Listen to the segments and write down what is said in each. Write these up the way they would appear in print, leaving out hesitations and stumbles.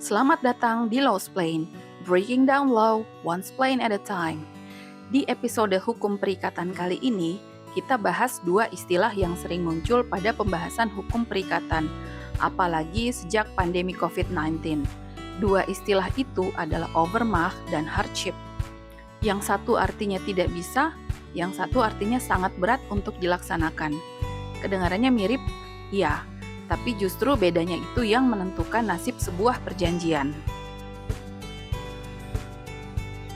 Selamat datang di Law's Plane, breaking down law one plane at a time. Di episode hukum perikatan kali ini, kita bahas dua istilah yang sering muncul pada pembahasan hukum perikatan, apalagi sejak pandemi COVID-19. Dua istilah itu adalah overmach dan hardship. Yang satu artinya tidak bisa, yang satu artinya sangat berat untuk dilaksanakan. Kedengarannya mirip? Ya. Tapi justru bedanya itu yang menentukan nasib sebuah perjanjian.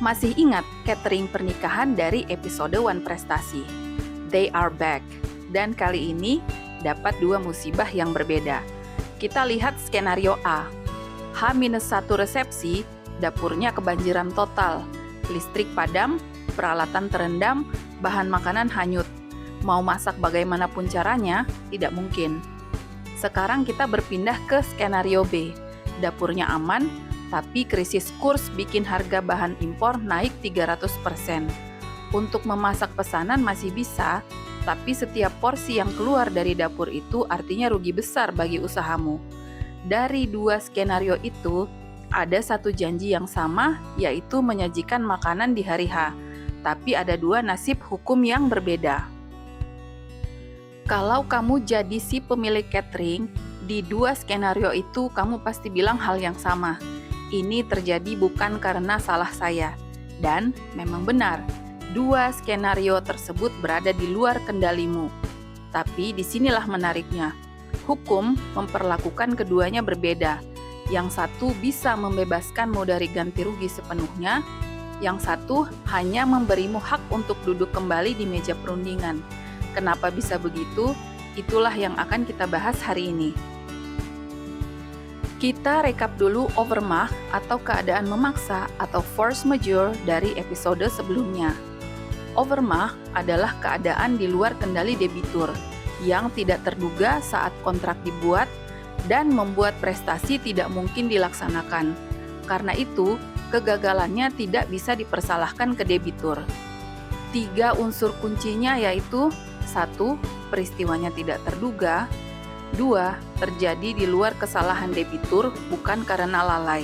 Masih ingat catering pernikahan dari episode One Prestasi? They are back. Dan kali ini dapat dua musibah yang berbeda. Kita lihat skenario A. H-1 resepsi, dapurnya kebanjiran total. Listrik padam, peralatan terendam, bahan makanan hanyut. Mau masak bagaimanapun caranya, tidak mungkin. Sekarang kita berpindah ke skenario B. Dapurnya aman, tapi krisis kurs bikin harga bahan impor naik 300%. Untuk memasak pesanan masih bisa, tapi setiap porsi yang keluar dari dapur itu artinya rugi besar bagi usahamu. Dari dua skenario itu, ada satu janji yang sama, yaitu menyajikan makanan di hari H. Tapi ada dua nasib hukum yang berbeda. Kalau kamu jadi si pemilik catering, di dua skenario itu kamu pasti bilang hal yang sama. Ini terjadi bukan karena salah saya. Dan memang benar, dua skenario tersebut berada di luar kendalimu. Tapi disinilah menariknya. Hukum memperlakukan keduanya berbeda. Yang satu bisa membebaskanmu dari ganti rugi sepenuhnya, yang satu hanya memberimu hak untuk duduk kembali di meja perundingan. Kenapa bisa begitu? Itulah yang akan kita bahas hari ini. Kita rekap dulu overmach atau keadaan memaksa atau force majeure dari episode sebelumnya. Overmach adalah keadaan di luar kendali debitur yang tidak terduga saat kontrak dibuat dan membuat prestasi tidak mungkin dilaksanakan. Karena itu, kegagalannya tidak bisa dipersalahkan ke debitur. 3 unsur kuncinya yaitu 1. Peristiwanya tidak terduga. 2. Terjadi di luar kesalahan debitur bukan karena lalai.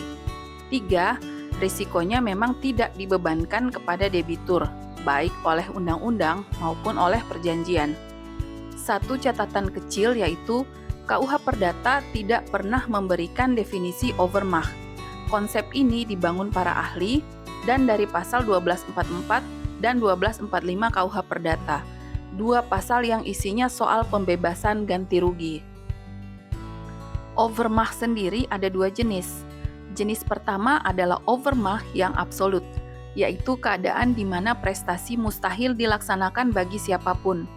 3. Risikonya memang tidak dibebankan kepada debitur, baik oleh undang-undang maupun oleh perjanjian. Satu catatan kecil yaitu KUH Perdata tidak pernah memberikan definisi overmach. Konsep ini dibangun para ahli dan dari pasal 1244 dan 1245 KUH Perdata. Dua pasal yang isinya soal pembebasan ganti rugi. Overmach sendiri ada dua jenis. Jenis pertama adalah overmach yang absolut, yaitu keadaan di mana prestasi mustahil dilaksanakan bagi siapapun.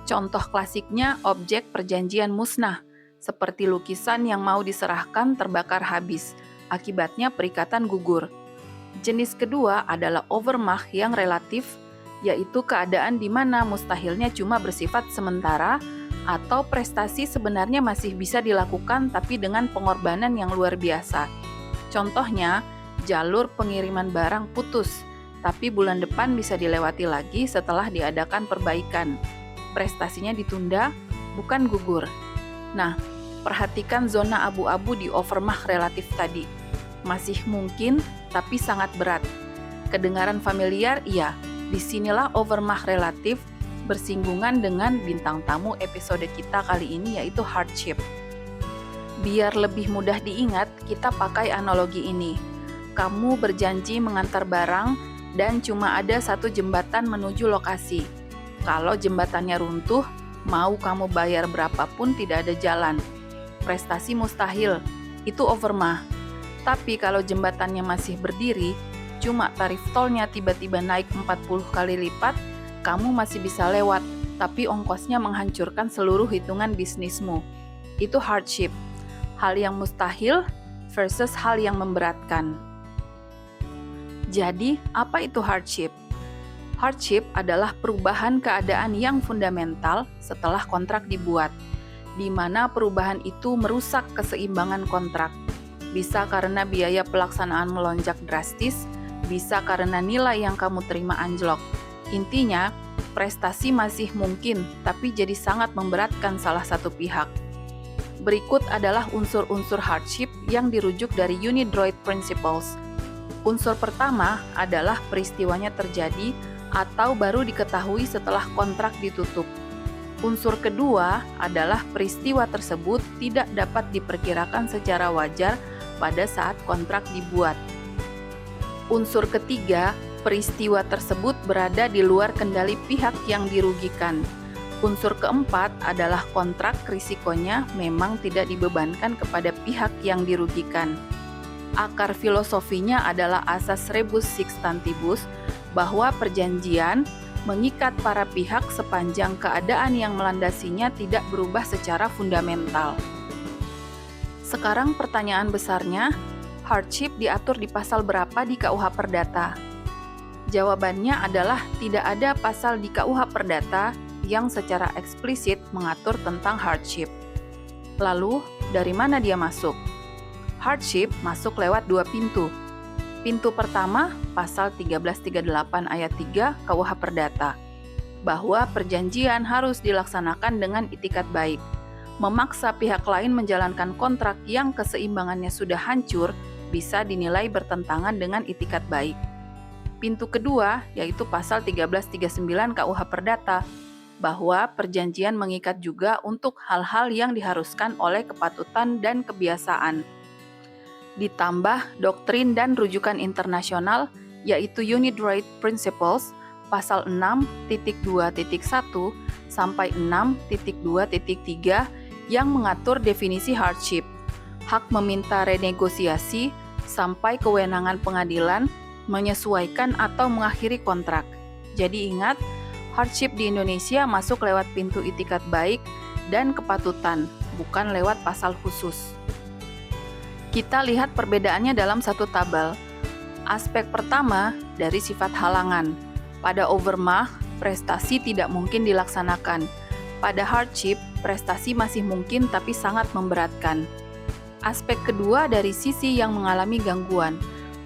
Contoh klasiknya objek perjanjian musnah, seperti lukisan yang mau diserahkan terbakar habis, akibatnya perikatan gugur. Jenis kedua adalah overmach yang relatif, yaitu keadaan di mana mustahilnya cuma bersifat sementara atau prestasi sebenarnya masih bisa dilakukan tapi dengan pengorbanan yang luar biasa. Contohnya, jalur pengiriman barang putus, tapi bulan depan bisa dilewati lagi setelah diadakan perbaikan. Prestasinya ditunda, bukan gugur. Nah, perhatikan zona abu-abu di overmach relatif tadi. Masih mungkin, tapi sangat berat. Kedengaran familiar? Iya. Disinilah overmach relatif bersinggungan dengan bintang tamu episode kita kali ini yaitu hardship. Biar lebih mudah diingat, kita pakai analogi ini. Kamu berjanji mengantar barang dan cuma ada satu jembatan menuju lokasi. Kalau jembatannya runtuh, mau kamu bayar berapapun tidak ada jalan. Prestasi mustahil, itu overmach. Tapi kalau jembatannya masih berdiri, cuma tarif tolnya tiba-tiba naik 40 kali lipat, kamu masih bisa lewat, tapi ongkosnya menghancurkan seluruh hitungan bisnismu. Itu hardship. Hal yang mustahil versus hal yang memberatkan. Jadi, apa itu hardship? Hardship adalah perubahan keadaan yang fundamental setelah kontrak dibuat, di mana perubahan itu merusak keseimbangan kontrak. Bisa karena biaya pelaksanaan melonjak drastis, bisa karena nilai yang kamu terima anjlok. Intinya, prestasi masih mungkin, tapi jadi sangat memberatkan salah satu pihak. Berikut adalah unsur-unsur hardship yang dirujuk dari Unidroit Principles. Unsur pertama adalah peristiwanya terjadi atau baru diketahui setelah kontrak ditutup. Unsur kedua adalah peristiwa tersebut tidak dapat diperkirakan secara wajar pada saat kontrak dibuat. Unsur ketiga, peristiwa tersebut berada di luar kendali pihak yang dirugikan. Unsur keempat adalah kontrak risikonya memang tidak dibebankan kepada pihak yang dirugikan. Akar filosofinya adalah asas rebus sixtantibus, bahwa perjanjian mengikat para pihak sepanjang keadaan yang melandasinya tidak berubah secara fundamental. Sekarang pertanyaan besarnya, hardship diatur di pasal berapa di KUH Perdata? Jawabannya adalah tidak ada pasal di KUH Perdata yang secara eksplisit mengatur tentang hardship. Lalu, dari mana dia masuk? Hardship masuk lewat dua pintu. Pintu pertama, pasal 1338 ayat 3 KUH Perdata, bahwa perjanjian harus dilaksanakan dengan itikat baik. Memaksa pihak lain menjalankan kontrak yang keseimbangannya sudah hancur bisa dinilai bertentangan dengan itikat baik. Pintu kedua, yaitu pasal 1339 KUH Perdata, bahwa perjanjian mengikat juga untuk hal-hal yang diharuskan oleh kepatutan dan kebiasaan. Ditambah doktrin dan rujukan internasional, yaitu Unidroit Principles, pasal 6.2.1 sampai 6.2.3 yang mengatur definisi hardship, hak meminta renegosiasi, sampai kewenangan pengadilan menyesuaikan atau mengakhiri kontrak. Jadi ingat, hardship di Indonesia masuk lewat pintu itikat baik dan kepatutan, bukan lewat pasal khusus. Kita lihat perbedaannya dalam satu tabel. Aspek pertama dari sifat halangan. Pada overmach, prestasi tidak mungkin dilaksanakan. Pada hardship, prestasi masih mungkin tapi sangat memberatkan. Aspek kedua dari sisi yang mengalami gangguan.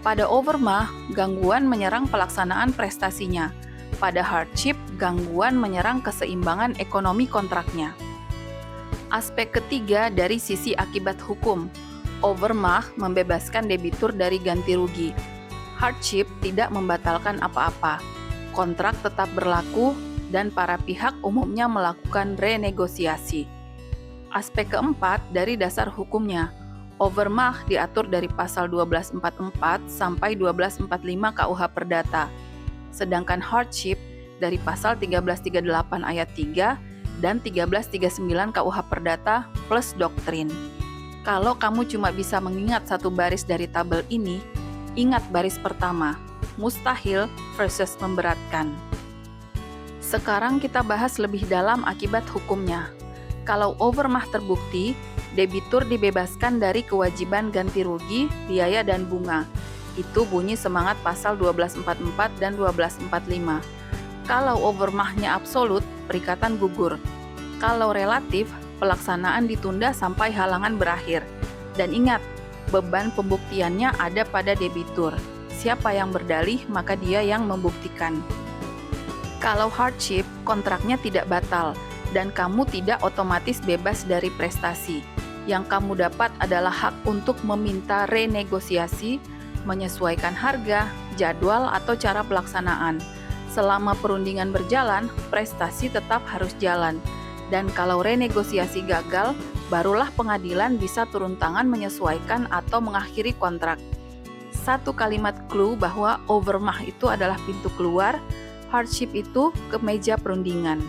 Pada overmach, gangguan menyerang pelaksanaan prestasinya. Pada hardship, gangguan menyerang keseimbangan ekonomi kontraknya. Aspek ketiga dari sisi akibat hukum. Overmach membebaskan debitur dari ganti rugi. Hardship tidak membatalkan apa-apa. Kontrak tetap berlaku dan para pihak umumnya melakukan renegosiasi. Aspek keempat dari dasar hukumnya. Overmach diatur dari pasal 1244 sampai 1245 KUH Perdata. Sedangkan hardship dari pasal 1338 ayat 3 dan 1339 KUH Perdata plus doktrin. Kalau kamu cuma bisa mengingat satu baris dari tabel ini, ingat baris pertama, mustahil versus memberatkan. Sekarang kita bahas lebih dalam akibat hukumnya. Kalau overmach terbukti, debitur dibebaskan dari kewajiban ganti rugi, biaya dan bunga. Itu bunyi semangat pasal 1244 dan 1245. Kalau overmachnya absolut, perikatan gugur. Kalau relatif, pelaksanaan ditunda sampai halangan berakhir. Dan ingat, beban pembuktiannya ada pada debitur. Siapa yang berdalih, maka dia yang membuktikan. Kalau hardship, kontraknya tidak batal, dan kamu tidak otomatis bebas dari prestasi. Yang kamu dapat adalah hak untuk meminta renegosiasi, menyesuaikan harga, jadwal, atau cara pelaksanaan. Selama perundingan berjalan, prestasi tetap harus jalan. Dan kalau renegosiasi gagal, barulah pengadilan bisa turun tangan menyesuaikan atau mengakhiri kontrak. Satu kalimat clue bahwa overmach itu adalah pintu keluar, hardship itu ke meja perundingan.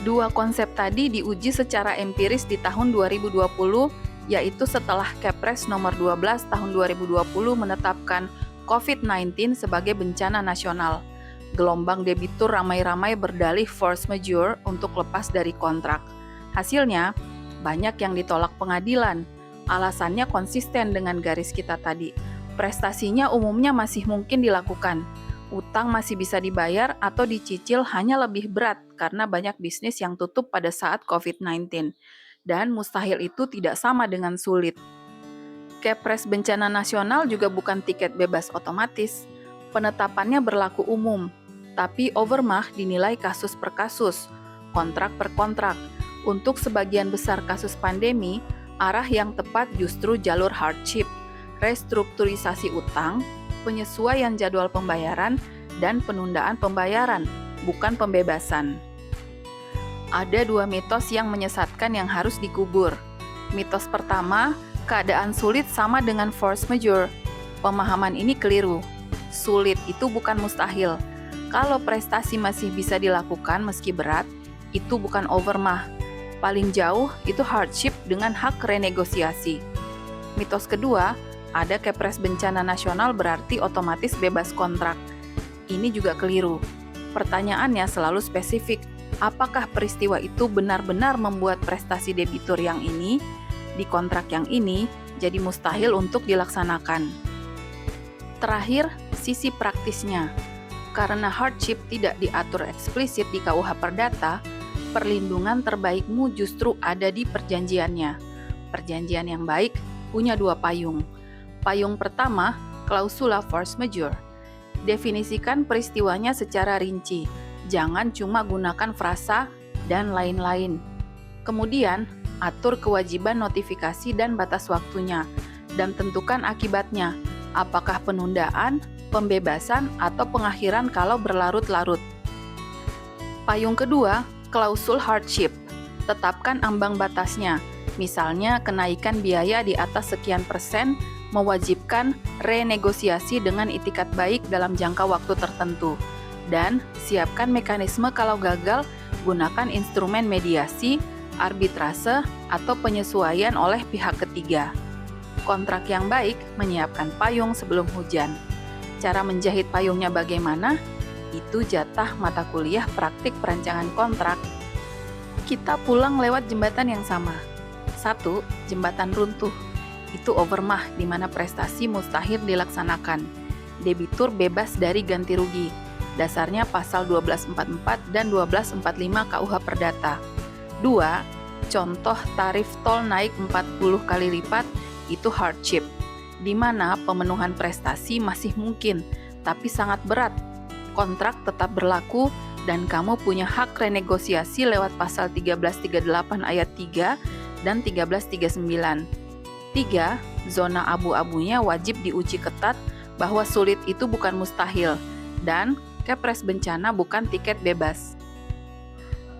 Dua konsep tadi diuji secara empiris di tahun 2020, yaitu setelah Kepres nomor 12 tahun 2020 menetapkan COVID-19 sebagai bencana nasional. Gelombang debitur ramai-ramai berdalih force majeure untuk lepas dari kontrak. Hasilnya, banyak yang ditolak pengadilan. Alasannya konsisten dengan garis kita tadi. Prestasinya umumnya masih mungkin dilakukan. Utang masih bisa dibayar atau dicicil hanya lebih berat karena banyak bisnis yang tutup pada saat COVID-19. Dan mustahil itu tidak sama dengan sulit. Kepres bencana nasional juga bukan tiket bebas otomatis. Penetapannya berlaku umum. Tapi overmach dinilai kasus per kasus, kontrak per kontrak. Untuk sebagian besar kasus pandemi, arah yang tepat justru jalur hardship, restrukturisasi utang, penyesuaian jadwal pembayaran, dan penundaan pembayaran, bukan pembebasan. Ada dua mitos yang menyesatkan yang harus dikubur. Mitos pertama, keadaan sulit sama dengan force majeure. Pemahaman ini keliru. Sulit itu bukan mustahil. Kalau prestasi masih bisa dilakukan meski berat, itu bukan overmah. Paling jauh itu hardship dengan hak renegosiasi. Mitos kedua, ada kepres bencana nasional berarti otomatis bebas kontrak. Ini juga keliru. Pertanyaannya selalu spesifik. Apakah peristiwa itu benar-benar membuat prestasi debitur yang ini, di kontrak yang ini, jadi mustahil untuk dilaksanakan? Terakhir, sisi praktisnya. Karena hardship tidak diatur eksplisit di KUH Perdata, perlindungan terbaikmu justru ada di perjanjiannya. Perjanjian yang baik punya dua payung. Payung pertama, klausula force majeure. Definisikan peristiwanya secara rinci. Jangan cuma gunakan frasa dan lain-lain. Kemudian, atur kewajiban notifikasi dan batas waktunya, dan tentukan akibatnya, apakah penundaan, pembebasan, atau pengakhiran kalau berlarut-larut. Payung kedua, klausul hardship. Tetapkan ambang batasnya, misalnya kenaikan biaya di atas sekian persen, mewajibkan renegosiasi dengan itikat baik dalam jangka waktu tertentu. Dan siapkan mekanisme kalau gagal, gunakan instrumen mediasi, arbitrase, atau penyesuaian oleh pihak ketiga. Kontrak yang baik menyiapkan payung sebelum hujan. Cara menjahit payungnya bagaimana? Itu jatah mata kuliah praktik perancangan kontrak. Kita pulang lewat jembatan yang sama. 1. Jembatan runtuh. Itu overmah di mana prestasi mustahil dilaksanakan. Debitur bebas dari ganti rugi. Dasarnya pasal 1244 dan 1245 KUH Perdata. 2. Contoh tarif tol naik 40 kali lipat, itu hardship, di mana pemenuhan prestasi masih mungkin, tapi sangat berat. Kontrak tetap berlaku dan kamu punya hak renegosiasi lewat pasal 1338 ayat 3 dan 1339. 3. Zona abu-abunya wajib diuji ketat bahwa sulit itu bukan mustahil, dan kepres bencana bukan tiket bebas.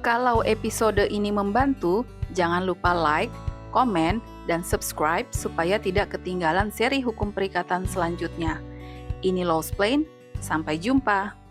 Kalau episode ini membantu, jangan lupa like, komen, dan subscribe supaya tidak ketinggalan seri hukum perikatan selanjutnya. Ini Lawsplain, sampai jumpa.